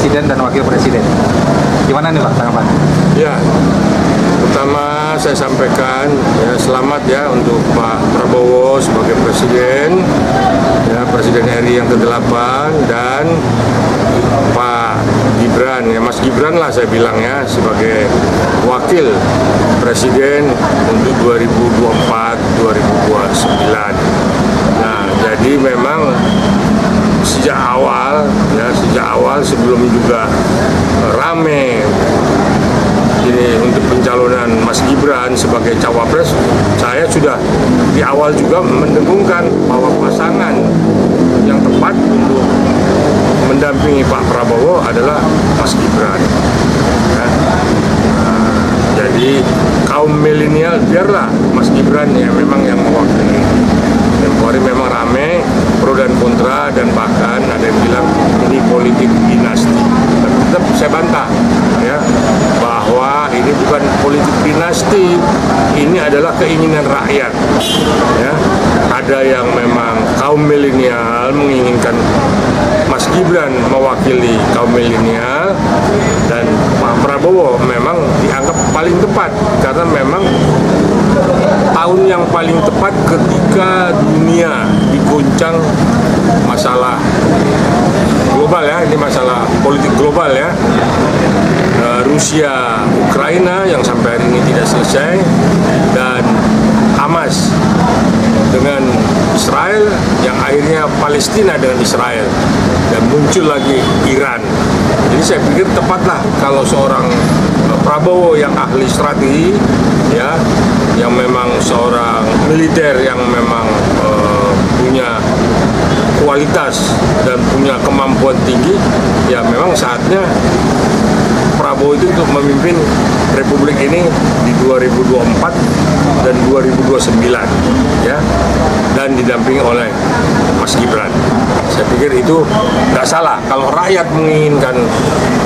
presiden dan wakil presiden. Gimana nih Pak tanggapan? Ya, pertama saya sampaikan ya selamat ya untuk Pak Prabowo sebagai presiden, ya Presiden RI yang ke-8 dan Pak Gibran ya Mas Gibran lah saya bilang ya sebagai wakil presiden untuk 2024-2029. Nah, jadi memang sejak awal sebelum juga rame ini untuk pencalonan Mas Gibran sebagai cawapres, saya sudah di awal juga mendengungkan bahwa pasangan yang tepat untuk mendampingi Pak Prabowo adalah Mas Gibran. Ya. Jadi kaum milenial biarlah Mas Gibran ya memang yang mewakili. Kemarin memang rame pro dan kontra dan bahkan ada yang bilang ini politik dinasti. Tapi tetap saya bantah ya bahwa ini bukan politik dinasti, ini adalah keinginan rakyat. Ya, ada yang memang kaum milenial menginginkan Mas Gibran mewakili kaum milenial dan Pak Prabowo memang dianggap paling tepat karena memang tahun yang paling tepat ketika dunia diguncang masalah global ya, ini masalah politik global ya. Rusia, Ukraina yang sampai hari ini tidak selesai dan Hamas dengan Israel yang akhirnya Palestina dengan Israel dan muncul lagi Iran. Jadi saya pikir tepatlah kalau seorang Prabowo yang ahli strategi ya, yang memang seorang militer yang memang punya kualitas dan punya kemampuan tinggi, ya memang saatnya Prabowo itu untuk memimpin Republik ini di 2024 dan 2029 ya, dan didampingi oleh Mas Gibran. Saya pikir itu nggak salah kalau rakyat menginginkan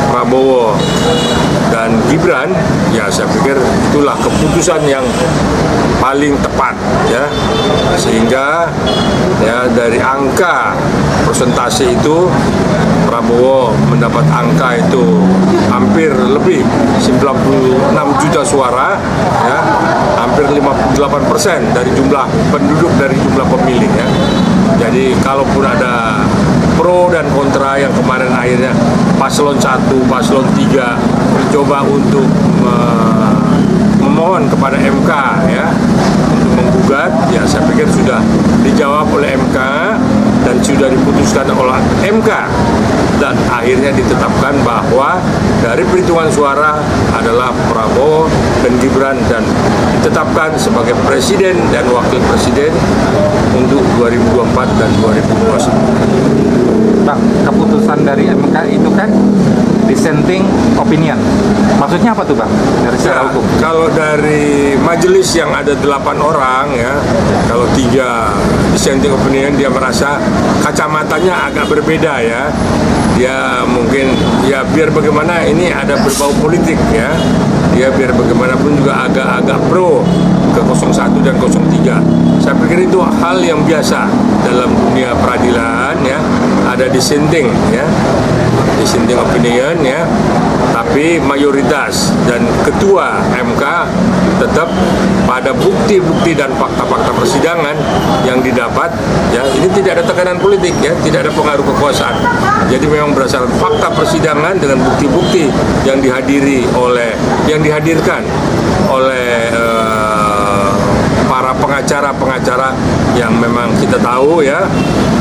Prabowo dan Gibran, ya saya pikir itulah keputusan yang paling tepat ya, sehingga ya dari angka persentase itu Prabowo mendapat angka itu hampir lebih 96 juta suara ya, hampir 58% dari jumlah penduduk dari jumlah pemilih ya. Jadi kalaupun ada pro dan kontra yang kemarin akhirnya paslon 1, paslon 3 mencoba untuk memohon kepada MK ya untuk menggugat, ya saya pikir sudah dijawab oleh MK dan sudah diputuskan oleh MK dan akhirnya ditetapkan bahwa dari perhitungan suara adalah Prabowo dan Gibran dan ditetapkan sebagai presiden dan wakil presiden untuk 2024 dan 2029. Bang, keputusan dari MK itu kan dissenting opinion. Maksudnya apa tuh Bang? Dari secara hukum? Kalau dari majelis yang ada 8 orang ya, kalau 3 dissenting opinion dia merasa kacamatanya agak berbeda ya. Dia mungkin ya biar bagaimana ini ada berbau politik ya. Dia biar bagaimanapun juga agak-agak pro ke 01 dan 03. Saya pikir itu hal yang biasa dalam dunia peradilan ya. Ada dissenting ya, dissenting opinion ya, tapi mayoritas dan ketua MK tetap pada bukti-bukti dan fakta-fakta persidangan yang didapat ya, ini tidak ada tekanan politik ya, tidak ada pengaruh kekuasaan. Jadi memang berdasarkan fakta persidangan dengan bukti-bukti yang dihadirkan oleh para pengacara-pengacara yang memang kita tahu ya,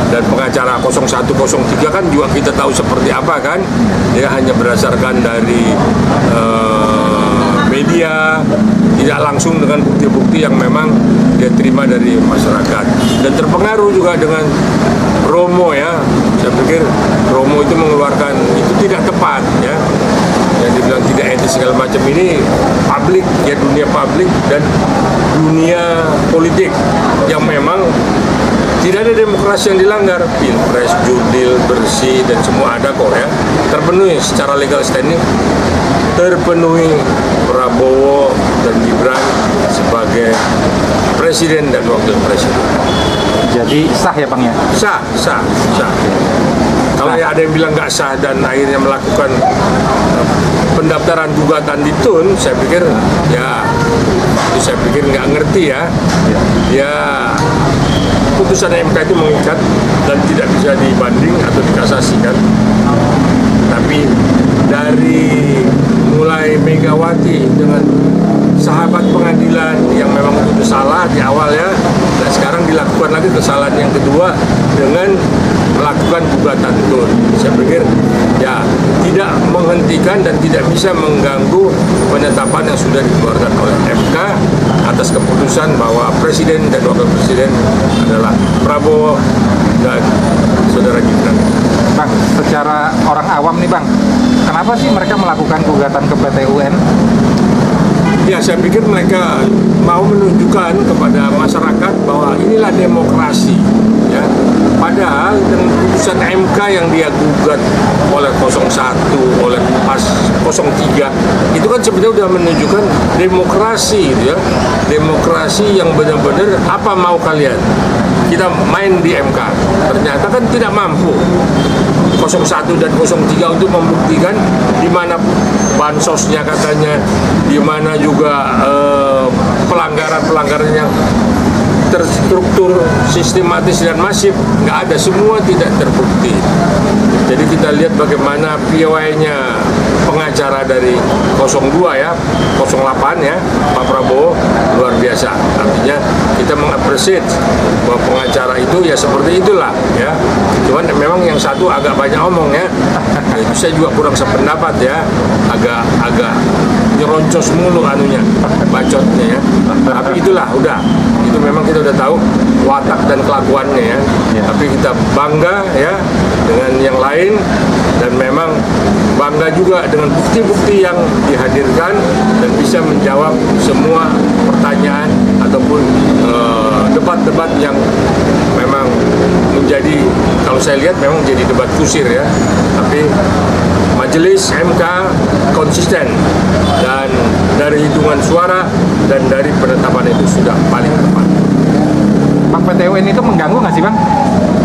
dan pengacara 0103 kan juga kita tahu seperti apa kan ya, hanya berdasarkan dari media, tidak langsung dengan bukti-bukti yang memang dia terima dari masyarakat dan terpengaruh juga dengan Romo ya. Saya pikir Romo itu mengeluarkan itu tidak tepat ya, yang dibilang tidak etis segala macam ini publik ya, dunia publik dan dunia politik yang memang tidak ada demokrasi yang dilanggar, pilpres, jurdil, bersih dan semua ada kok ya, terpenuhi secara legal standing, terpenuhi Prabowo dan Gibran sebagai presiden dan wakil presiden. Jadi sah ya Bang ya? Sah. Kalau ada yang bilang nggak sah dan akhirnya melakukan pendaftaran gugatan di TUN, saya pikir nggak ngerti ya. Ya putusan MK itu mengikat dan tidak bisa dibanding atau dikasasikan. Tapi dari mulai Megawati dengan sahabat pengadilan yang memang itu salah di awal ya, dan sekarang dilakukan lagi kesalahan yang kedua dengan melakukan gugatan TUN. Saya pikir ya tidak menghentikan dan tidak bisa mengganggu penetapan yang sudah dikeluarkan oleh MK atas keputusan bahwa Presiden dan Wakil Presiden adalah Prabowo dan Saudara Gibran. Bang, secara orang awam nih Bang, kenapa sih mereka melakukan gugatan ke PT UN? Ya, saya pikir mereka mau menunjukkan kepada masyarakat bahwa inilah demokrasi, ya. Padahal dengan putusan MK yang dia gugat oleh 01, oleh PAS 03, itu kan sebenarnya sudah menunjukkan demokrasi, gitu ya. Demokrasi yang benar-benar apa mau kalian? Kita main di MK, ternyata kan tidak mampu 01 dan 03 untuk membuktikan di mana bansosnya katanya, di mana juga pelanggaran-pelanggaran yang terstruktur, sistematis dan masif, nggak ada, semua tidak terbukti. Jadi kita lihat bagaimana piawainya pengacara dari 02 ya, 08 ya, Pak Prabowo luar biasa. Artinya kita mengapresiasi bahwa pengacara itu ya seperti itulah ya. Cuman memang yang satu agak banyak omong ya. Itu saya juga kurang sependapat ya, agak nyeroncos mulu anunya, bacotnya ya. Tapi itulah udah, itu memang kita udah tahu watak dan kelakuannya ya. Tapi kita bangga ya dengan yang lain, dan memang bangga juga dengan bukti-bukti yang dihadirkan dan bisa menjawab semua pertanyaan ataupun debat-debat yang memang menjadi, kalau saya lihat memang menjadi debat kusir ya. Tapi Majelis MK konsisten, dan dari hitungan suara dan dari penetapan itu sudah paling tepat. Bang, PT UN itu mengganggu nggak sih Bang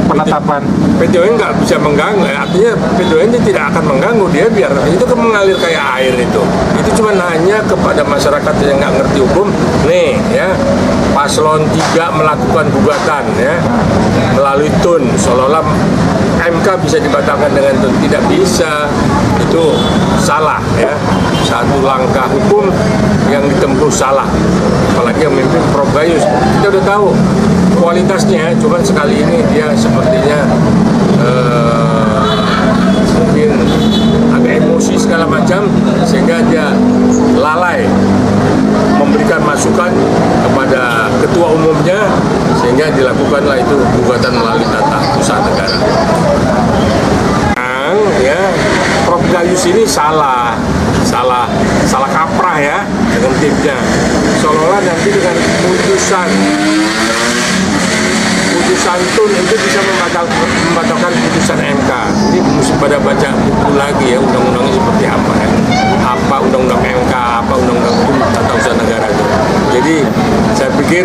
penetapan? PT UN nggak bisa mengganggu, artinya PT UN tidak akan mengganggu, dia biar itu kan mengalir kayak air itu cuma hanya kepada masyarakat yang nggak ngerti hukum. Nih ya, paslon 3 melakukan gugatan ya melalui TUN, seolah-olah MK bisa dibatalkan dengan TUN, tidak bisa, itu salah ya, satu langkah hukum yang ditempuh salah, apalagi yang memimpin Prof Gayus. Kita udah tahu kualitasnya, cuman sekali ini dia sepertinya mungkin agak emosi segala macam, sehingga dia lalai memberikan masukan kepada ketua umumnya, sehingga dilakukanlah itu gugatan melalui tata usaha negara. Ya, Prof Gayus ini salah kaprah ya dengan timnya, seolah-olah nanti dengan putusan TUN itu bisa membatalkan putusan MK. Ini mesti pada baca buku lagi ya, undang-undangnya seperti apa ya, apa undang-undang MK, apa undang-undang TUN tata usaha negara itu. Jadi saya pikir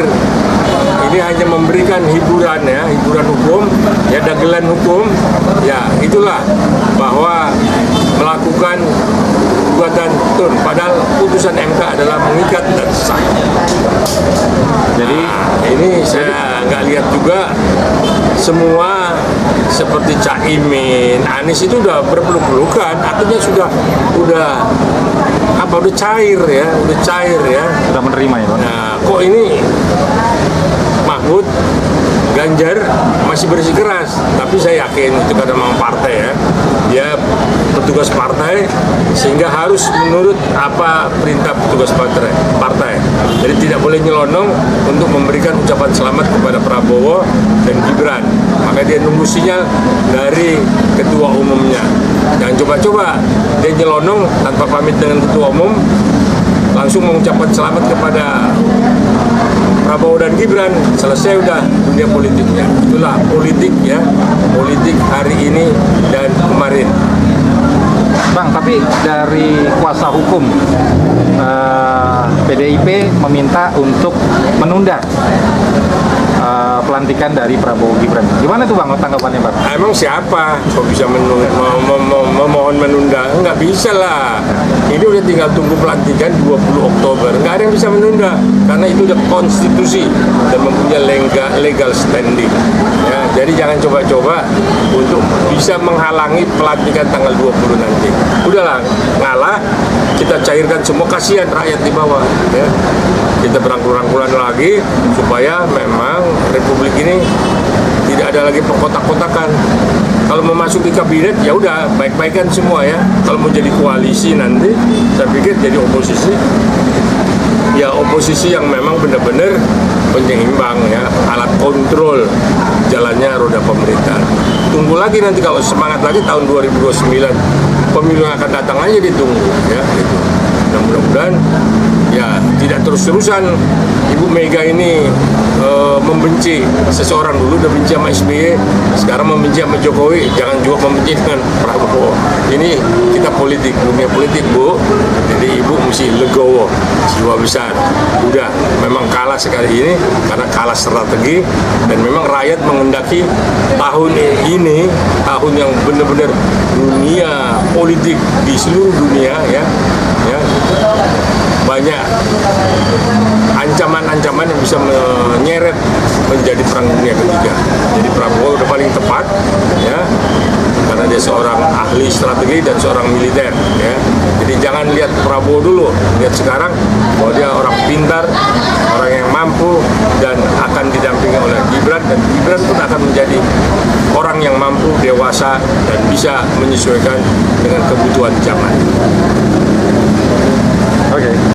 ini hanya memberikan hiburan ya, hiburan hukum ya, dagelan hukum ya, itulah bahwa melakukan gugatan TUN, padahal putusan MK adalah mengikat dan sah. Jadi ini saya nggak lihat juga semua seperti Caimin, Anies itu udah berpeluk-pelukan, artinya udah cair ya, Sudah menerima ya Bang? Nah, kok ini Mahfud, Ganjar masih bersikeras, tapi saya yakin itu karena memang partai ya, dia petugas partai, sehingga harus menurut apa perintah petugas partai. Jadi tidak boleh nyelonong untuk memberikan ucapan selamat kepada Prabowo dan Gibran. Maka dia nunggu sinyal dari ketua umumnya. Jangan coba-coba dia nyelonong tanpa pamit dengan ketua umum, langsung mengucapkan selamat kepada Prabowo dan Gibran, selesai udah dunia politiknya. Itulah politik ya, politik hari ini dan kemarin. Bang, tapi dari kuasa hukum PDIP meminta untuk menunda pelantikan dari Prabowo Gibran. Gimana tuh Bang tanggapannya Bang? Emang siapa kok bisa memohon menunda? Nggak bisa lah. Ini udah tinggal tunggu pelantikan 20 Oktober. Nggak ada yang bisa menunda karena itu udah konstitusi dan mempunyai legal standing. Ya, jadi jangan coba-coba untuk bisa menghalangi pelantikan tanggal 20 nanti. Udahlah, ngalah, kita cairkan semua, kasihan rakyat di bawah. Ya. Kita berangkul-rangkulan lagi supaya memang Republik ini tidak ada lagi perkotak-kotakan. Kalau mau masuk di kabinet ya udah baik-baikan semua ya. Kalau mau jadi koalisi nanti, saya pikir jadi oposisi. Ya oposisi yang memang benar-benar penyeimbang ya, alat kontrol jalannya roda pemerintahan. Tunggu lagi nanti kalau semangat lagi tahun 2029 pemilu yang akan datang aja ditunggu ya gitu. Dan mudah-mudahan ya tidak terus-terusan Ibu Mega ini membenci seseorang. Dulu udah benci sama SBY, sekarang membenci sama Jokowi, jangan juga membenci dengan Prabowo. Ini kita politik, dunia politik Bu, jadi Ibu mesti legowo, jiwa besar. Udah, memang kalah sekali ini karena kalah strategi dan memang rakyat mengendaki tahun ini, tahun yang benar-benar dunia politik di seluruh dunia ya banyak ancaman-ancaman yang bisa menyeret menjadi perang dunia ketiga. Jadi Prabowo udah paling tepat ya karena dia seorang ahli strategi dan seorang militer ya. Jadi jangan lihat Prabowo dulu, lihat sekarang bahwa dia orang pintar, orang yang mampu dan akan didampingi oleh Gibran, dan Gibran pun akan menjadi orang yang mampu, dewasa dan bisa menyesuaikan dengan kebutuhan zaman.